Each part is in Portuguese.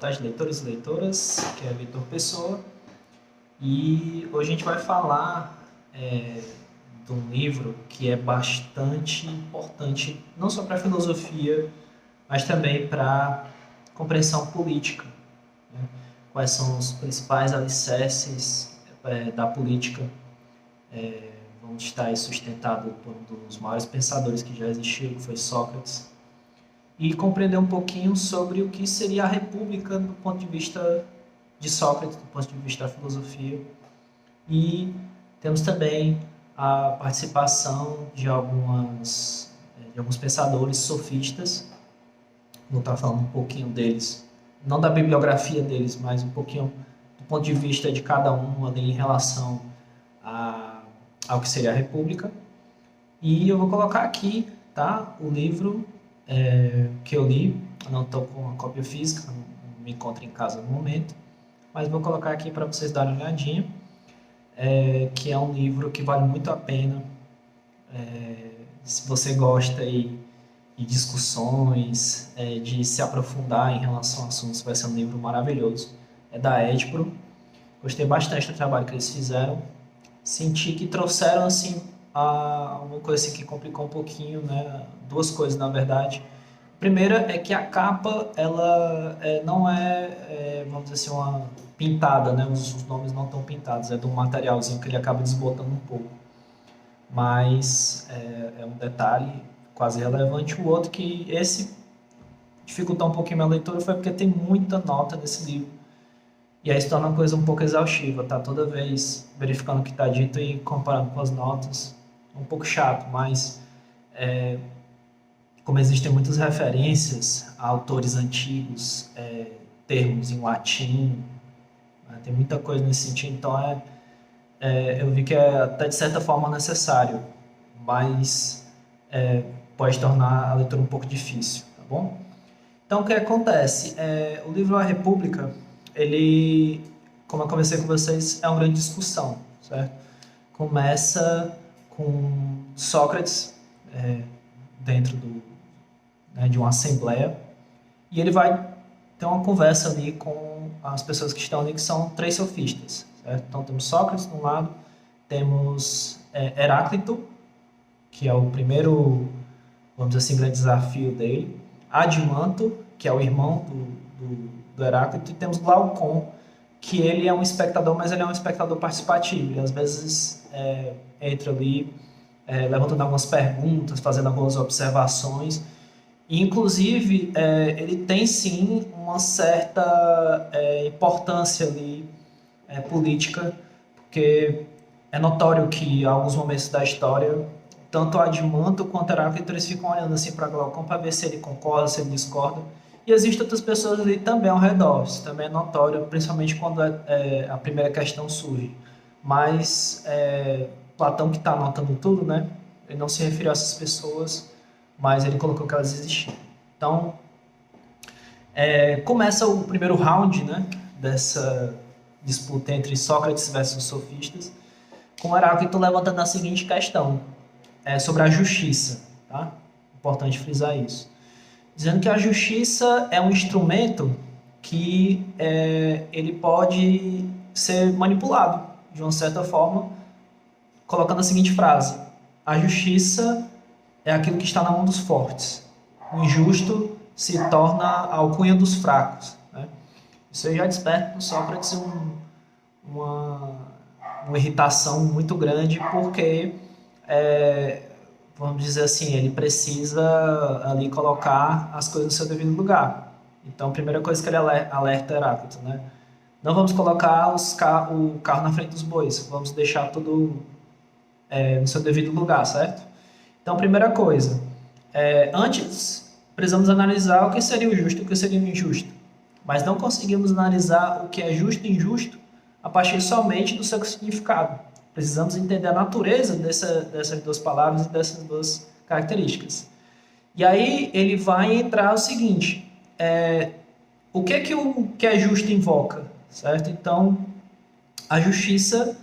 tarde, leitores e leitoras, que é Vitor Pessoa. E hoje a gente vai falar de um livro que é bastante importante, não só para a filosofia, mas também para a compreensão política, né? Quais são os principais alicerces da política. Vamos estar aí sustentado por um dos maiores pensadores que já existiu, que foi Sócrates, e compreender um pouquinho sobre o que seria a república do ponto de vista de Sócrates, do ponto de vista da filosofia. E temos também a participação de alguns pensadores sofistas. Vou estar falando um pouquinho deles, não da bibliografia deles, mas um pouquinho do ponto de vista de cada um ali em relação ao que seria a república. E eu vou colocar aqui, tá, o livro que eu li. Eu não estou com a cópia física, não me encontro em casa no momento, mas vou colocar aqui para vocês darem uma olhadinha, que é um livro que vale muito a pena. Se você gosta aí de discussões, de se aprofundar em relação a assuntos, vai ser um livro maravilhoso. É da Edpro. Gostei bastante do trabalho que eles fizeram. Senti que trouxeram assim uma coisa assim que complicou um pouquinho, né? Duas coisas, na verdade. A primeira é que a capa, ela não vamos dizer assim, uma pintada, né? Os nomes não estão pintados, é de um materialzinho que ele acaba desbotando um pouco. Mas é um detalhe quase relevante. O outro que esse dificultou um pouquinho a minha leitura foi porque tem muita nota nesse livro. E aí se torna uma coisa um pouco exaustiva, tá? Toda vez verificando o que está dito e comparando com as notas. É um pouco chato, mas como existem muitas referências a autores antigos, termos em latim, né? Tem muita coisa nesse sentido, então eu vi que é até de certa forma necessário, mas pode tornar a leitura um pouco difícil, tá bom? Então o que acontece? O livro A República, ele, como eu conversei com vocês, é uma grande discussão, certo? Começa com Sócrates dentro de uma assembleia, e ele vai ter uma conversa ali com as pessoas que estão ali, que são três sofistas, certo? Então temos Sócrates de um lado, temos Heráclito, que é o primeiro, vamos dizer assim, grande desafio dele, Adimanto, que é o irmão do Heráclito, e temos Glaucon, que ele é um espectador, mas ele é um espectador participativo. Ele às vezes entra ali, levantando algumas perguntas, fazendo algumas observações. E, inclusive, ele tem sim uma certa importância ali política, porque é notório que em alguns momentos da história, tanto Adimanto quanto Heráclito, eles ficam olhando assim para Glaucon para ver se ele concorda, se ele discorda. E existem outras pessoas ali também ao redor. Isso também é notório, principalmente quando a primeira questão surge. Mas Platão, que está anotando tudo, né? Ele não se referiu a essas pessoas, mas ele colocou que elas existiam. Então, começa o primeiro round, né, dessa disputa entre Sócrates versus sofistas, com Heráclito levantando a seguinte questão, sobre a justiça. Tá? Importante frisar isso. Dizendo que a justiça é um instrumento que ele pode ser manipulado, de uma certa forma, colocando a seguinte frase: a justiça é aquilo que está na mão dos fortes, o injusto se torna a alcunha dos fracos. Né? Isso aí já desperta no Sócrates uma irritação muito grande, porque vamos dizer assim, ele precisa ali colocar as coisas no seu devido lugar. Então, a primeira coisa que ele alerta Heráclito, né? Não vamos colocar o carro na frente dos bois, vamos deixar tudo no seu devido lugar, certo? Então, primeira coisa, antes precisamos analisar o que seria o justo e o que seria o injusto, mas não conseguimos analisar o que é justo e injusto a partir somente do seu significado. Precisamos entender a natureza dessas duas palavras e dessas duas características. E aí ele vai entrar o seguinte, o que é justo invoca, certo? Então, a justiça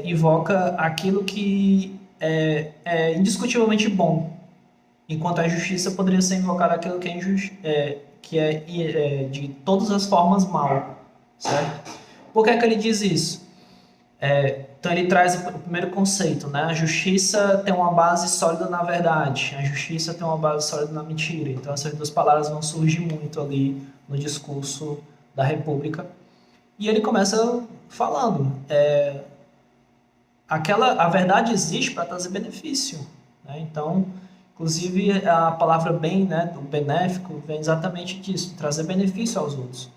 invoca aquilo que é indiscutivelmente bom, enquanto a justiça poderia ser invocada aquilo que que de todas as formas mal, certo? Por que é que ele diz isso? Então ele traz o primeiro conceito, né? A justiça tem uma base sólida na verdade, a justiça tem uma base sólida na mentira. Então essas duas palavras vão surgir muito ali no discurso da República. E ele começa falando, a verdade existe para trazer benefício, né? Então, inclusive a palavra bem, né, do benéfico, vem exatamente disso, trazer benefício aos outros.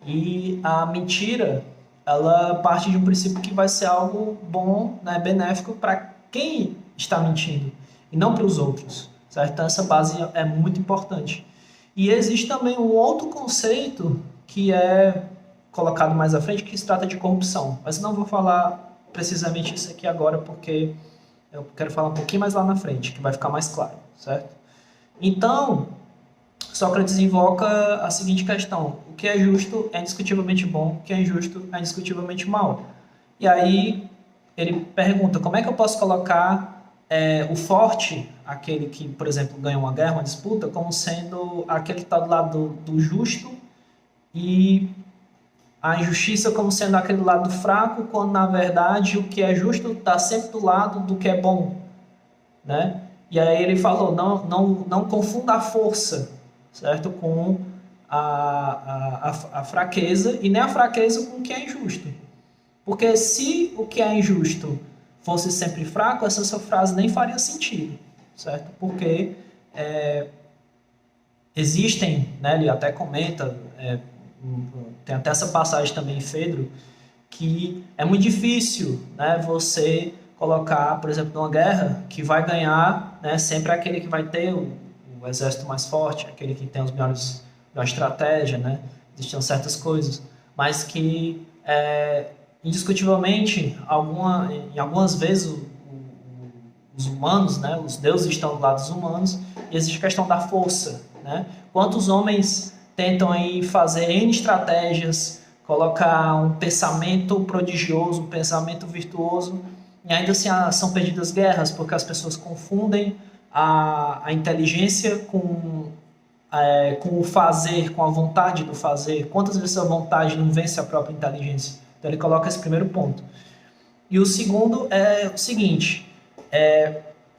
E a mentira, ela parte de um princípio que vai ser algo bom, né, benéfico para quem está mentindo e não para os outros, certo? Então essa base é muito importante. E existe também um outro conceito que é colocado mais à frente, que se trata de corrupção. Mas não vou falar precisamente isso aqui agora, porque eu quero falar um pouquinho mais lá na frente, que vai ficar mais claro, certo? Então, Sócrates invoca a seguinte questão: o que é justo é indiscutivelmente bom, o que é injusto é indiscutivelmente mal. E aí ele pergunta: como é que eu posso colocar o forte, aquele que, por exemplo, ganha uma guerra, uma disputa, como sendo aquele que está do lado do justo, e a injustiça como sendo aquele lado fraco, quando na verdade o que é justo está sempre do lado do que é bom, né? E aí ele falou: não confunda a força, certo, com a fraqueza, e nem a fraqueza com o que é injusto. Porque se o que é injusto fosse sempre fraco, essa sua frase nem faria sentido, certo? Porque existem, né, ele até comenta, tem até essa passagem também em Fedro, que é muito difícil, né, você colocar, por exemplo, numa guerra, que vai ganhar, né, sempre aquele que vai ter o exército mais forte, aquele que tem os melhores estratégia, né? Existiam certas coisas, mas que indiscutivelmente, em algumas vezes os humanos, né, os deuses estão do lado dos humanos, e existe a questão da força, né? Quantos homens tentam aí fazer N estratégias, colocar um pensamento prodigioso, um pensamento virtuoso, e ainda assim são perdidas guerras, porque as pessoas confundem a inteligência com o fazer, com a vontade do fazer. Quantas vezes a vontade não vence a própria inteligência? Então ele coloca esse primeiro ponto. E o segundo é o seguinte: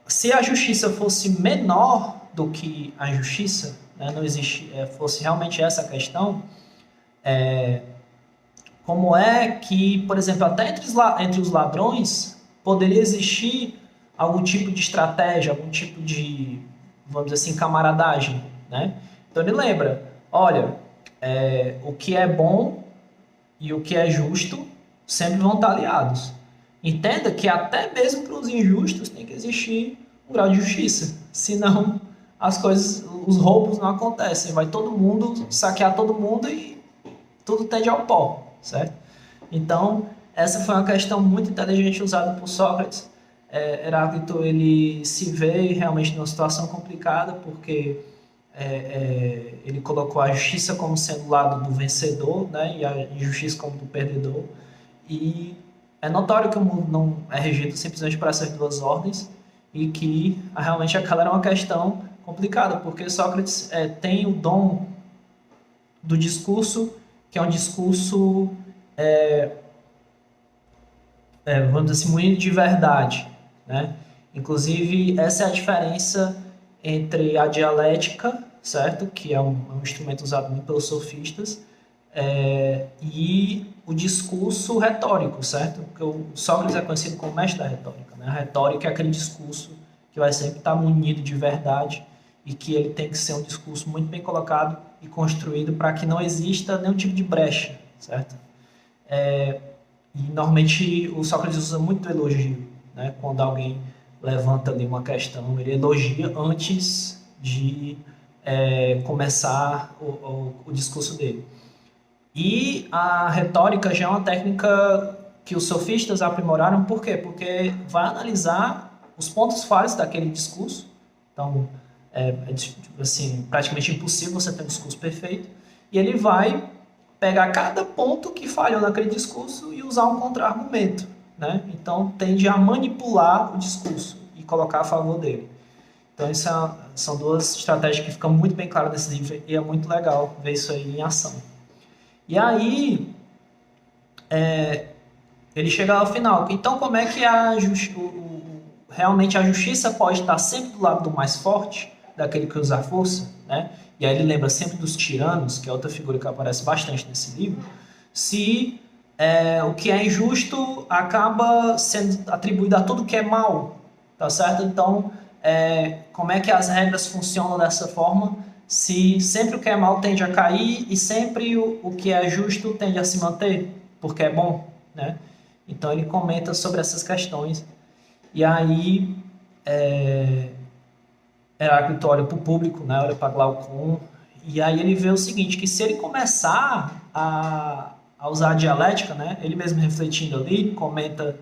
se a justiça fosse menor do que a injustiça, né, não existe, fosse realmente essa a questão, como é que, por exemplo, até entre os ladrões poderia existir algum tipo de estratégia, algum tipo de, vamos dizer assim, camaradagem, né? Então ele lembra: olha, o que é bom e o que é justo sempre vão estar aliados. Entenda que até mesmo para os injustos tem que existir um grau de justiça, senão as coisas, os roubos não acontecem, vai todo mundo saquear todo mundo e tudo tende ao pó, certo? Então essa foi uma questão muito inteligente usada por Sócrates. Heráclito, ele se vê realmente numa situação complicada, porque ele colocou a justiça como sendo o lado do vencedor, né, e a injustiça como do perdedor. E é notório que o mundo não é regido simplesmente por essas duas ordens, e que realmente aquela era uma questão complicada, porque Sócrates tem o dom do discurso, que é um discurso, vamos dizer assim, muito de verdade, né? Inclusive, essa é a diferença entre a dialética, certo? Que é um instrumento usado muito pelos sofistas, e o discurso retórico, certo? Porque o Sócrates é conhecido como mestre da retórica, né? A retórica é aquele discurso que vai sempre estar munido de verdade, e que ele tem que ser um discurso muito bem colocado e construído para que não exista nenhum tipo de brecha, certo? E normalmente o Sócrates usa muito o elogio, né? Quando alguém levanta ali uma questão, ele elogia antes de começar o discurso dele. E a retórica já é uma técnica que os sofistas aprimoraram. Por quê? Porque vai analisar os pontos falhos daquele discurso. Então, assim, praticamente impossível você ter um discurso perfeito. E ele vai pegar cada ponto que falhou naquele discurso e usar um contra-argumento, né? Então, tende a manipular o discurso e colocar a favor dele. Então, são duas estratégias que ficam muito bem claras nesse livro e é muito legal ver isso aí em ação. E aí, ele chega ao final. Então, como é que realmente a justiça pode estar sempre do lado do mais forte, daquele que usa a força, né? E aí ele lembra sempre dos tiranos, que é outra figura que aparece bastante nesse livro, se o que é injusto acaba sendo atribuído a tudo que é mal, tá certo? Então, como é que as regras funcionam dessa forma, se sempre o que é mal tende a cair e sempre o que é justo tende a se manter, porque é bom, né? Então ele comenta sobre essas questões. E aí Heráclito olha para o público, né? Olha para Glaucon, e aí ele vê o seguinte, que se ele começar a usar a dialética, né? Ele mesmo refletindo ali, comenta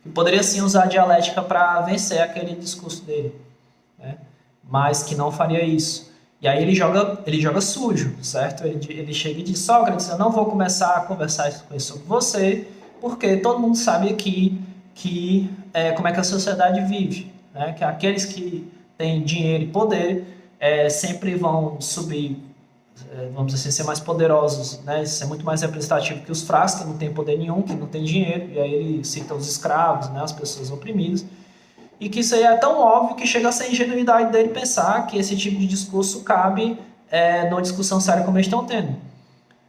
que poderia sim usar a dialética para vencer aquele discurso dele, né? Mas que não faria isso. E aí ele joga sujo, certo? Ele chega e diz, Sócrates, eu não vou começar a conversar com isso sobre você, porque todo mundo sabe aqui como é que a sociedade vive, né? Que aqueles que têm dinheiro e poder sempre vão subir, vamos dizer assim, ser mais poderosos, né? Ser muito mais representativo que os fracos, que não têm poder nenhum, que não têm dinheiro. E aí ele cita os escravos, né? As pessoas oprimidas. E que isso aí é tão óbvio que chega a ser ingenuidade dele pensar que esse tipo de discurso cabe numa discussão séria como eles estão tendo.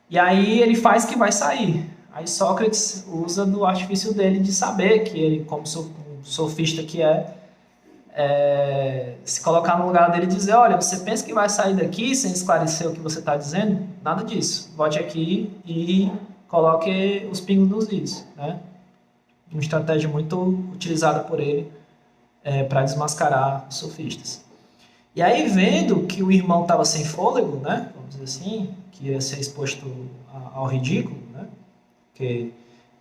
E aí ele faz que vai sair. Aí Sócrates usa do artifício dele de saber que ele, como sofista que se colocar no lugar dele e dizer, olha, você pensa que vai sair daqui sem esclarecer o que você está dizendo? Nada disso. Volte aqui e coloque os pingos nos is, né? Uma estratégia muito utilizada por ele para desmascarar os sofistas. E aí, vendo que o irmão estava sem fôlego, né? Vamos dizer assim, que ia ser exposto ao ridículo, né? Porque,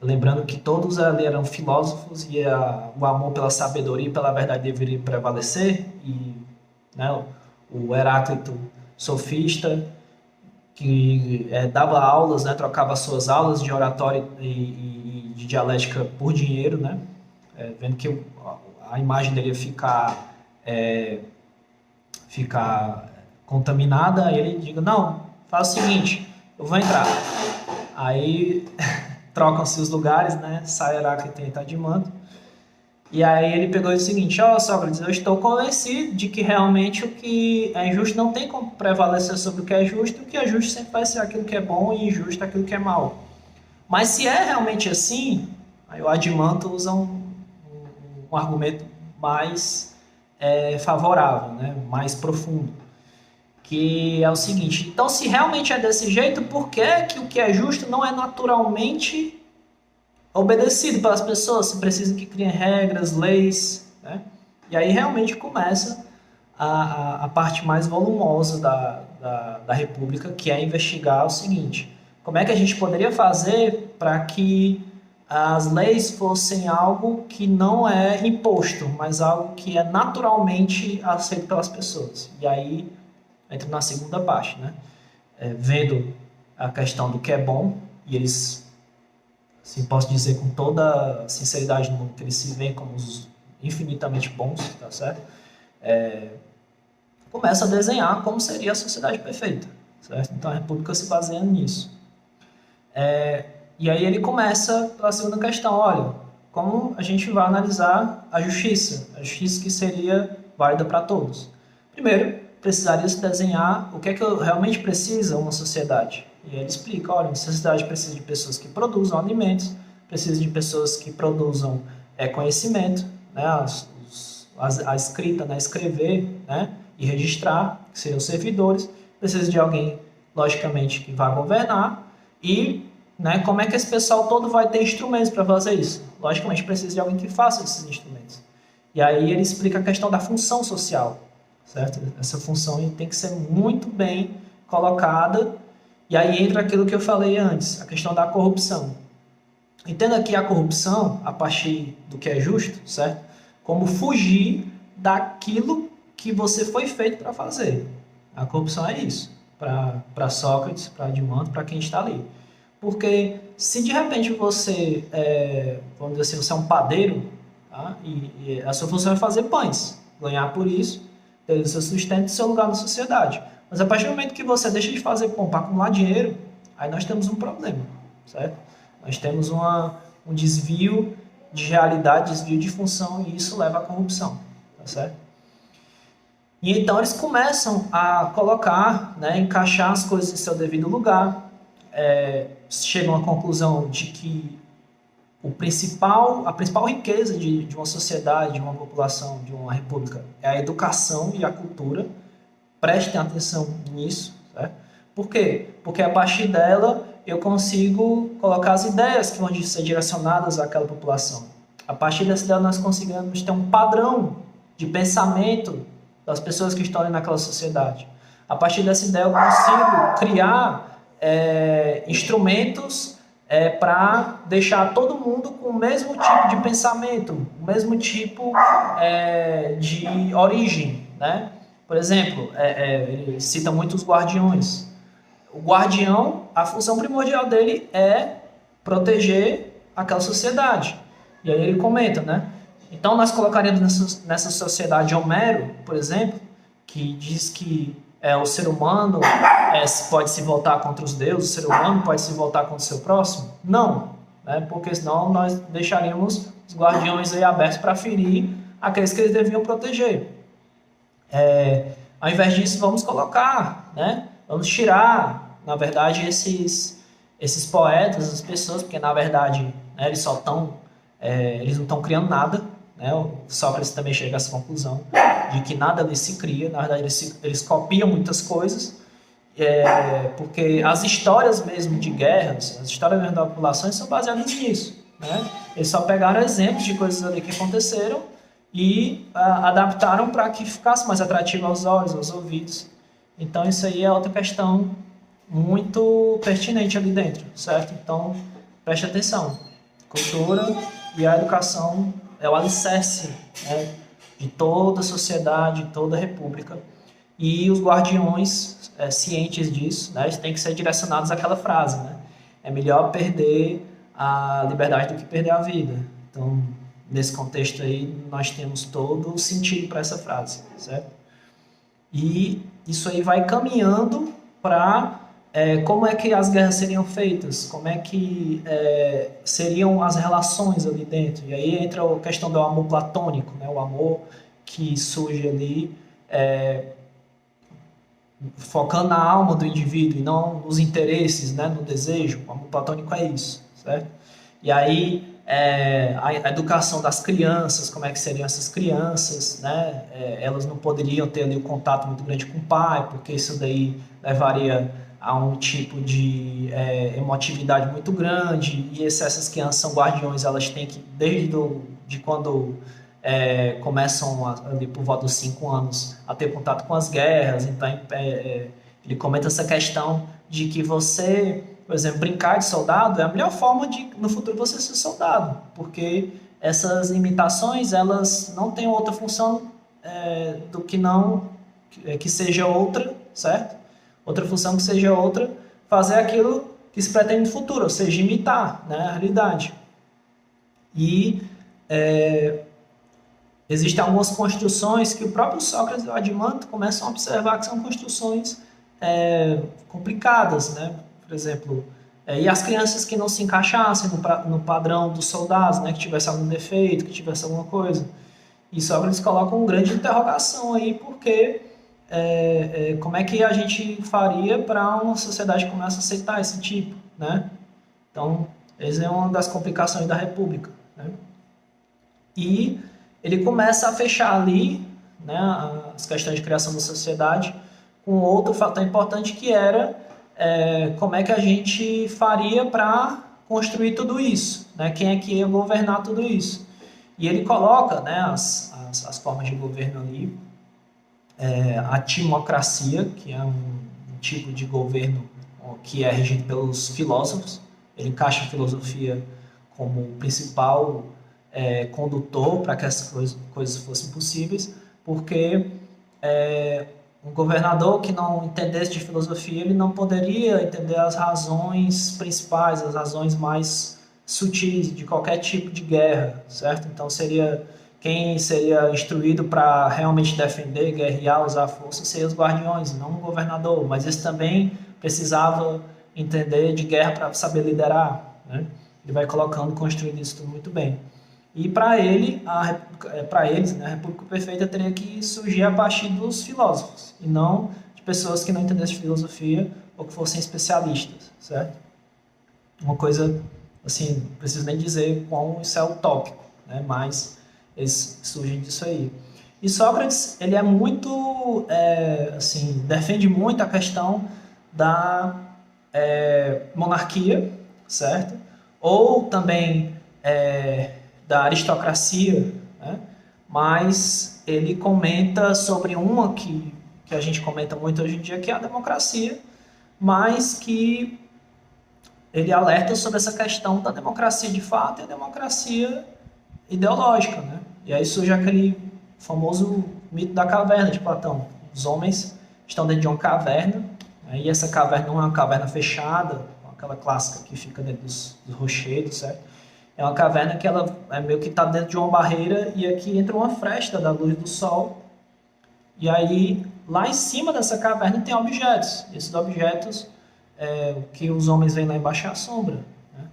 lembrando que todos ali eram filósofos e o amor pela sabedoria e pela verdade deveria prevalecer, e né, o Heráclito sofista, que dava aulas, né, trocava suas aulas de oratória e de dialética por dinheiro, né, vendo que a imagem dele ia ficar contaminada, aí ele diga, não, faz o seguinte, eu vou entrar. Aí trocam-se os lugares, né? Sai Heráclito e está de manto. E aí ele pegou o seguinte, Sócrates, eu estou convencido de que realmente o que é injusto não tem como prevalecer sobre o que é justo, o que é justo sempre vai ser aquilo que é bom e injusto aquilo que é mal. Mas se é realmente assim, aí o Adimanto usa um argumento mais favorável, né? Mais profundo, que é o seguinte, então se realmente é desse jeito, por que o que é justo não é naturalmente obedecido pelas pessoas? Se precisa que criem regras, leis, né? E aí realmente começa a parte mais volumosa da República, que é investigar o seguinte, como é que a gente poderia fazer para que as leis fossem algo que não é imposto, mas algo que é naturalmente aceito pelas pessoas. E aí entra na segunda parte, né? Vendo a questão do que é bom, e eles, assim, posso dizer com toda sinceridade no mundo, que eles se veem como os infinitamente bons, tá certo? Começa a desenhar como seria a sociedade perfeita, certo? Então a República se baseia nisso. E aí ele começa pela segunda questão, olha, como a gente vai analisar a justiça que seria válida para todos? Primeiro, precisaria se desenhar o que é que realmente precisa uma sociedade. E aí ele explica, olha, uma sociedade precisa de pessoas que produzam alimentos, precisa de pessoas que produzam conhecimento, né, a escrita, né, escrever, né, e registrar, que seriam os servidores, precisa de alguém, logicamente, que vá governar, e né, como é que esse pessoal todo vai ter instrumentos para fazer isso? Logicamente, precisa de alguém que faça esses instrumentos. E aí ele explica a questão da função social, certo? Essa função tem que ser muito bem colocada, e aí entra aquilo que eu falei antes, a questão da corrupção. Entenda aqui a corrupção, a partir do que é justo, certo? Como fugir daquilo que você foi feito para fazer. A corrupção é isso, para Sócrates, para Adimanto, para quem está ali. Porque se de repente você, vamos dizer assim, você é um padeiro, tá? E a sua função é fazer pães, ganhar por isso, ter o seu sustento e seu lugar na sociedade. Mas a partir do momento que você deixa de fazer pão para acumular dinheiro, aí nós temos um problema, certo? Nós temos um desvio de realidade, desvio de função, e isso leva à corrupção, tá certo? E então eles começam a colocar, né, encaixar as coisas em seu devido lugar, chegam à conclusão de que a principal riqueza de uma sociedade, de uma população, de uma república é a educação e a cultura. Prestem atenção nisso, certo? Por quê? Porque a partir dela eu consigo colocar as ideias que vão ser direcionadas àquela população. A partir dessa ideia nós conseguimos ter um padrão de pensamento das pessoas que estão ali naquela sociedade. A partir dessa ideia eu consigo criar instrumentos para deixar todo mundo com o mesmo tipo de pensamento, o mesmo tipo de origem, né? Por exemplo, ele cita muito os guardiões. O guardião, a função primordial dele é proteger aquela sociedade. E aí ele comenta, né? Então nós colocaríamos nessa sociedade Homero, por exemplo, que diz que o ser humano pode se voltar contra os deuses, o ser humano pode se voltar contra o seu próximo? Não, né? Porque senão nós deixaríamos os guardiões aí abertos para ferir aqueles que eles deviam proteger. Ao invés disso, vamos colocar, né? Vamos tirar, na verdade, esses poetas, essas pessoas, porque na verdade, né, eles não estão criando nada, né? O Sócrates também chega a essa conclusão de que nada ali se cria, na verdade eles copiam muitas coisas, porque as histórias mesmo de guerras, as histórias mesmo da população são baseadas nisso, né? Eles só pegaram exemplos de coisas ali que aconteceram e adaptaram para que ficasse mais atrativo aos olhos, aos ouvidos. Então isso aí é outra questão muito pertinente ali dentro, certo? Então preste atenção, cultura e a educação é o alicerce, né, de toda a sociedade, de toda a república. E os guardiões, cientes disso, né, têm que ser direcionados àquela frase, né? É melhor perder a liberdade do que perder a vida. Então, nesse contexto aí, nós temos todo o sentido para essa frase, certo? E isso aí vai caminhando para como é que as guerras seriam feitas, como é que seriam as relações ali dentro. E aí entra a questão do amor platônico, né? O amor que surge ali focando na alma do indivíduo e não nos interesses, né? No desejo. O amor platônico é isso, certo? E aí a educação das crianças, como é que seriam essas crianças, né? Elas não poderiam ter ali um contato muito grande com o pai, porque isso daí levaria a um tipo de emotividade muito grande, e essas crianças são guardiões, elas têm que, desde quando começam ali por volta dos 5 anos a ter contato com as guerras. Então ele comenta essa questão de que você, por exemplo, brincar de soldado é a melhor forma de no futuro você ser soldado, porque essas imitações elas não têm outra função do que não que seja outra, certo? Outra função que seja outra, fazer aquilo que se pretende no futuro, ou seja, imitar, né, a realidade. E existem algumas construções que o próprio Sócrates e o Adimanto começam a observar que são construções complicadas, né? Por exemplo, e as crianças que não se encaixassem no padrão dos soldados, né, que tivesse algum defeito, que tivesse alguma coisa. E Sócrates coloca uma grande interrogação aí, porque como é que a gente faria para uma sociedade que começa a aceitar esse tipo, né? Então, essa é uma das complicações da República, né? E ele começa a fechar ali, né, as questões de criação da sociedade com outro fator importante, que era como é que a gente faria para construir tudo isso, né? Quem é que ia governar tudo isso? E ele coloca, né, as formas de governo ali, a timocracia, que é um tipo de governo que é regido pelos filósofos. Ele encaixa a filosofia como o principal condutor para que essas coisas fossem possíveis, porque um governador que não entendesse de filosofia, ele não poderia entender as razões principais, as razões mais sutis de qualquer tipo de guerra, certo? Então seria quem seria instruído para realmente defender, guerrear, usar força, seriam os guardiões, não o governador. Mas esse também precisava entender de guerra para saber liderar, né? Ele vai colocando, construindo isso tudo muito bem. E para eles, né, a República Perfeita teria que surgir a partir dos filósofos, e não de pessoas que não entendessem filosofia ou que fossem especialistas, certo? Uma coisa, assim, não preciso nem dizer como isso é utópico, né, mas eles surgem disso aí. E Sócrates, ele é muito, assim, defende muito a questão da monarquia, certo? Ou também da aristocracia, né? Mas ele comenta sobre uma que a gente comenta muito hoje em dia, que é a democracia, mas que ele alerta sobre essa questão da democracia de fato e a democracia ideológica, né? E aí surge aquele famoso mito da caverna de Platão. Os homens estão dentro de uma caverna, né? E essa caverna não é uma caverna fechada, aquela clássica que fica dentro dos rochedos, certo? É uma caverna que ela é meio que está dentro de uma barreira e aqui entra uma fresta da luz do sol. E aí, lá em cima dessa caverna tem objetos. Esses objetos, o que os homens veem lá embaixo é a sombra, né?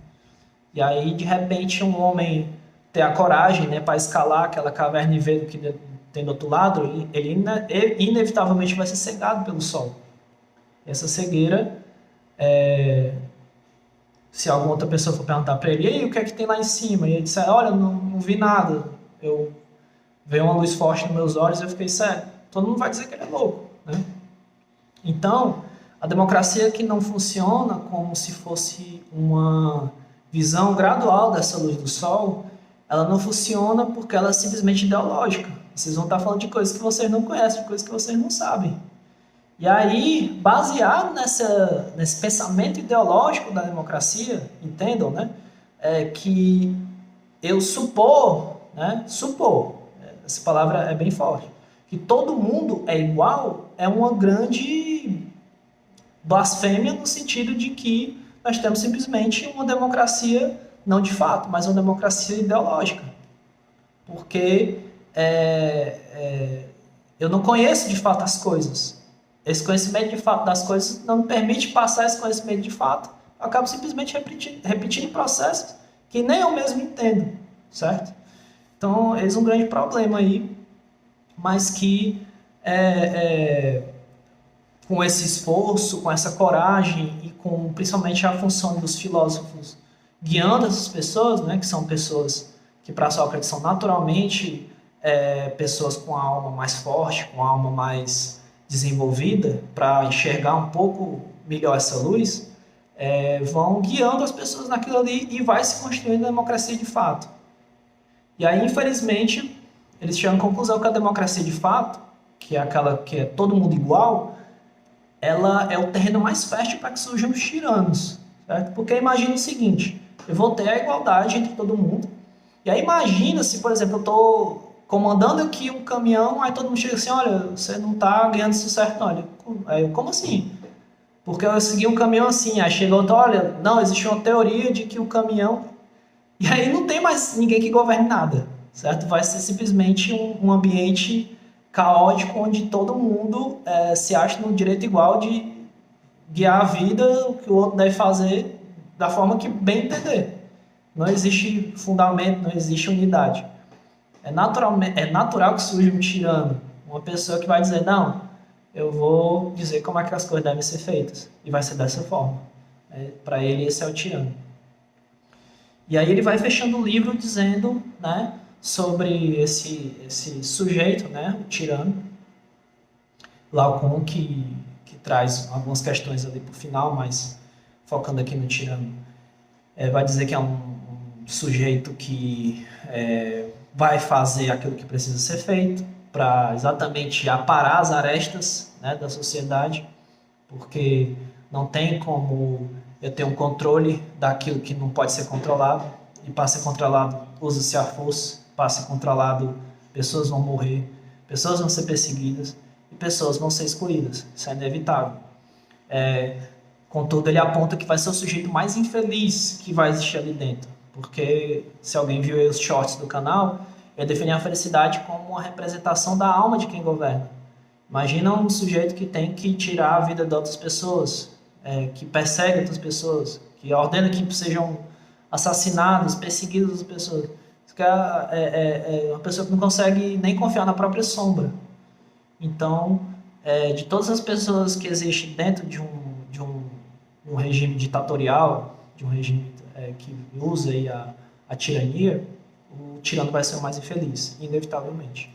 E aí, de repente, um homem ter a coragem, né, para escalar aquela caverna e ver o que tem do outro lado, ele inevitavelmente vai ser cegado pelo sol. Essa cegueira, se alguma outra pessoa for perguntar para ele, e aí, o que é que tem lá em cima? E ele disser, olha, não vi nada, veio uma luz forte nos meus olhos e eu fiquei cego. Todo mundo vai dizer que ele é louco, né? Então, a democracia que não funciona como se fosse uma visão gradual dessa luz do sol, ela não funciona porque ela é simplesmente ideológica. Vocês vão estar falando de coisas que vocês não conhecem, de coisas que vocês não sabem. E aí, baseado nesse pensamento ideológico da democracia, entendam, né? Que eu supor, essa palavra é bem forte, que todo mundo é igual, é uma grande blasfêmia no sentido de que nós temos simplesmente uma democracia, não de fato, mas uma democracia ideológica. Porque eu não conheço de fato as coisas. Esse conhecimento de fato das coisas não me permite passar esse conhecimento de fato. Eu acabo simplesmente repetindo processos que nem eu mesmo entendo, certo? Então, eis um grande problema aí, mas que com esse esforço, com essa coragem e com principalmente a função dos filósofos guiando essas pessoas, né, que são pessoas que para Sócrates são naturalmente pessoas com a alma mais forte, com a alma mais desenvolvida, para enxergar um pouco melhor essa luz, vão guiando as pessoas naquilo ali e vai se construindo a democracia de fato. E aí, infelizmente, eles chegam à conclusão que a democracia de fato, que é aquela que é todo mundo igual, ela é o terreno mais fértil para que surjam os tiranos, certo? Porque imagina o seguinte, eu vou ter a igualdade entre todo mundo, e aí imagina se, por exemplo, eu estou comandando aqui um caminhão, aí todo mundo chega assim, olha, você não está ganhando isso certo não. Aí eu, como assim? Porque eu segui um caminhão assim, aí chega outro, olha, não, existe uma teoria de que o caminhão... E aí não tem mais ninguém que governe nada, certo? Vai ser simplesmente um ambiente caótico onde todo mundo se acha no direito igual de guiar a vida, o que o outro deve fazer da forma que bem entender. Não existe fundamento, não existe unidade. É natural que surja um tirano, uma pessoa que vai dizer, não, eu vou dizer como é que as coisas devem ser feitas, e vai ser dessa forma. Para ele, esse é o tirano. E aí ele vai fechando o livro dizendo, né, sobre esse sujeito, né, o tirano, Laocoon, que traz algumas questões ali para o final, mas focando aqui no tirano, vai dizer que é um sujeito que vai fazer aquilo que precisa ser feito para exatamente aparar as arestas, né, da sociedade, porque não tem como eu ter um controle daquilo que não pode ser controlado, e para ser controlado usa-se a força, para ser controlado pessoas vão morrer, pessoas vão ser perseguidas e pessoas vão ser excluídas, isso é inevitável. Contudo, ele aponta que vai ser o sujeito mais infeliz que vai existir ali dentro, porque se alguém viu aí os shorts do canal, Ele define a felicidade como uma representação da alma de quem governa. Imagina um sujeito que tem que tirar a vida de outras pessoas, que persegue outras pessoas, que ordena que sejam assassinadas, perseguidas outras pessoas. Isso que é uma pessoa que não consegue nem confiar na própria sombra. Então, de todas as pessoas que existem dentro de um regime ditatorial, de um regime que usa aí a tirania, o tirano vai ser o mais infeliz, inevitavelmente.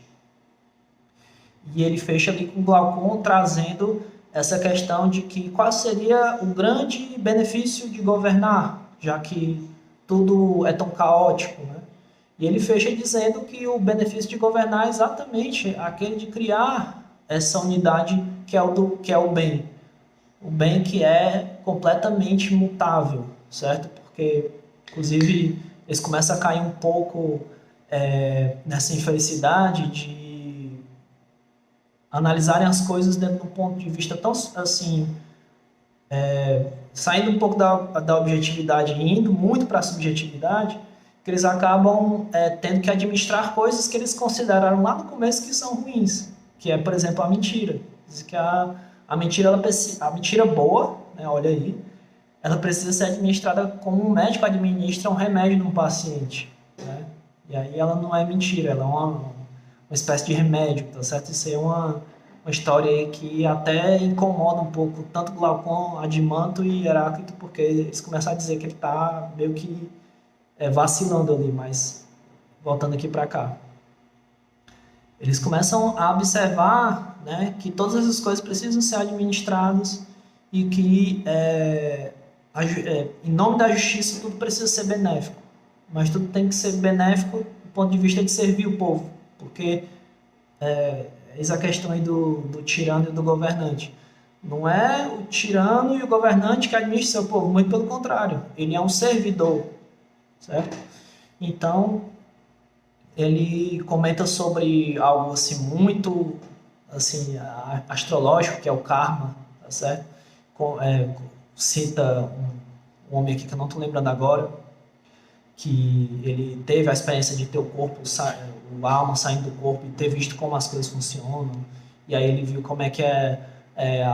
E ele fecha ali com Glaucon trazendo essa questão de que qual seria o grande benefício de governar, já que tudo é tão caótico, né? E ele fecha dizendo que o benefício de governar é exatamente aquele de criar essa unidade que é o bem. O bem que é completamente mutável, certo? Porque, inclusive, eles começam a cair um pouco nessa infelicidade de analisarem as coisas dentro de um ponto de vista tão, assim, saindo um pouco da objetividade e indo muito para a subjetividade, que eles acabam tendo que administrar coisas que eles consideraram lá no começo que são ruins, que é, por exemplo, a mentira. Diz que a mentira, a mentira boa, né, olha aí, ela precisa ser administrada como um médico administra um remédio num paciente, né? E aí ela não é mentira, ela é uma espécie de remédio, tá certo? Isso aí é uma história aí que até incomoda um pouco tanto Glaucon, Adimanto e Heráclito, porque eles começam a dizer que ele está meio que vacilando ali, mas voltando aqui para cá. Eles começam a observar, né, que todas essas coisas precisam ser administradas e que, em nome da justiça, tudo precisa ser benéfico. Mas tudo tem que ser benéfico do ponto de vista de servir o povo, porque eis a questão aí do tirano e do governante. Não é o tirano e o governante que administra seu povo, muito pelo contrário, ele é um servidor, certo? Então, ele comenta sobre algo assim muito assim astrológico, que é o karma, tá certo? Cita um homem aqui que eu não estou lembrando agora, que ele teve a experiência de ter o corpo, a alma saindo do corpo e ter visto como as coisas funcionam, e aí ele viu como é que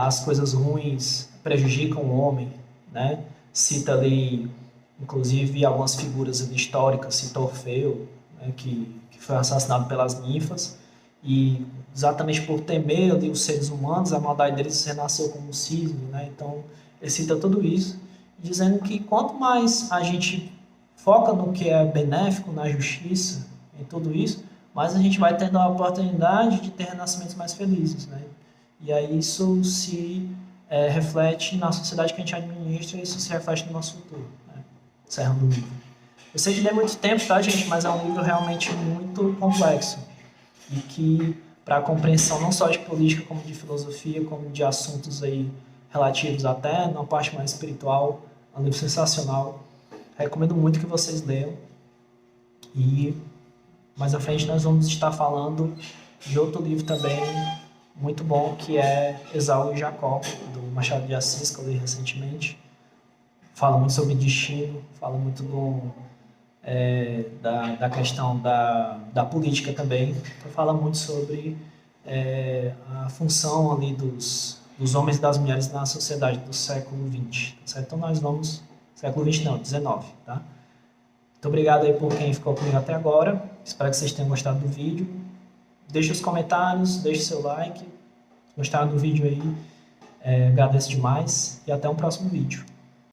as coisas ruins prejudicam o homem, né? Cita ali, inclusive, algumas figuras ali históricas, cita Orfeu, né, que foi assassinado pelas ninfas, e exatamente por temer ali os seres humanos, a maldade deles renasceu como um cisne, né? Então, ele cita tudo isso, dizendo que quanto mais a gente foca no que é benéfico, na justiça, em tudo isso, mais a gente vai tendo a oportunidade de ter renascimentos mais felizes, né? E aí isso se reflete na sociedade que a gente administra e isso se reflete no nosso futuro, né? Encerrando o livro. Eu sei que não é muito tempo, tá, gente? Mas é um livro realmente muito complexo e que, para a compreensão não só de política, como de filosofia, como de assuntos aí relativos até na parte mais espiritual, é um livro sensacional. Recomendo muito que vocês leiam. E mais à frente nós vamos estar falando de outro livro também muito bom, que é Esaú e Jacó, do Machado de Assis, que eu li recentemente. Fala muito sobre destino, fala muito da questão da política também. Então, fala muito sobre a função ali dos homens e das mulheres na sociedade do século XX. Certo? Então nós vamos... Século XX não, XIX, tá? Muito obrigado aí por quem ficou comigo até agora. Espero que vocês tenham gostado do vídeo. Deixe os comentários, deixe seu like. Se gostaram do vídeo aí, agradeço demais. E até um próximo vídeo.